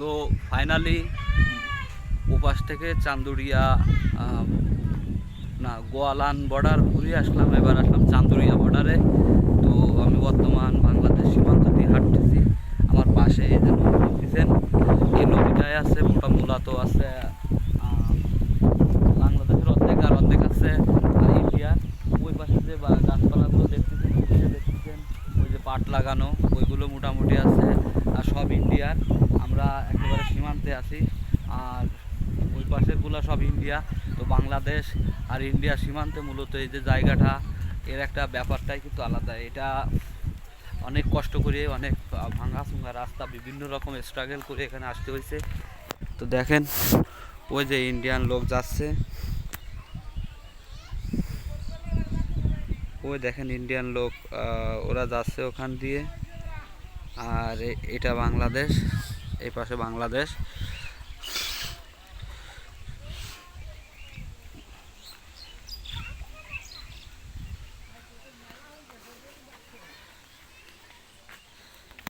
তো ফাইনালি ওপাশ থেকে চান্দুরিয়া না গোয়ালান বর্ডার ঘুরে আসলাম, এবার আসলাম চান্দুরিয়া বর্ডারে। তো আমি বর্তমান বাংলাদেশ সীমান্ত দিয়ে হাঁটতেছি। আমার পাশে এই যে নদী দেখতেছেন, এই নদীটায় আছে মূলত আছে বাংলাদেশের অর্ধেক, আর অর্ধেক আছে ইন্ডিয়া। ওই পাশে যে গাছপালাগুলো দেখতেছেন, ওই যে পাট লাগানো ওইগুলো মোটামুটি আছে আর সব ইন্ডিয়ার। আমরা একেবারে সীমান্তে আছি, আর ওই পাশেরগুলো সব ইন্ডিয়া। তো বাংলাদেশ আর ইন্ডিয়া সীমান্তে মূলত এই যে জায়গাটা, এর একটা ব্যাপারটাই কিন্তু আলাদা। এটা অনেক কষ্ট করে, অনেক ভাঙা চুঙ্গা রাস্তা, বিভিন্ন রকম স্ট্রাগল করে এখানে আসতে হয়েছে। তো দেখেন ওই যে ইন্ডিয়ান লোক যাচ্ছে, ওই দেখেন ইন্ডিয়ান লোক, ওরা যাচ্ছে ওখান দিয়ে। আর এটা বাংলাদেশ, এই পাশে বাংলাদেশ।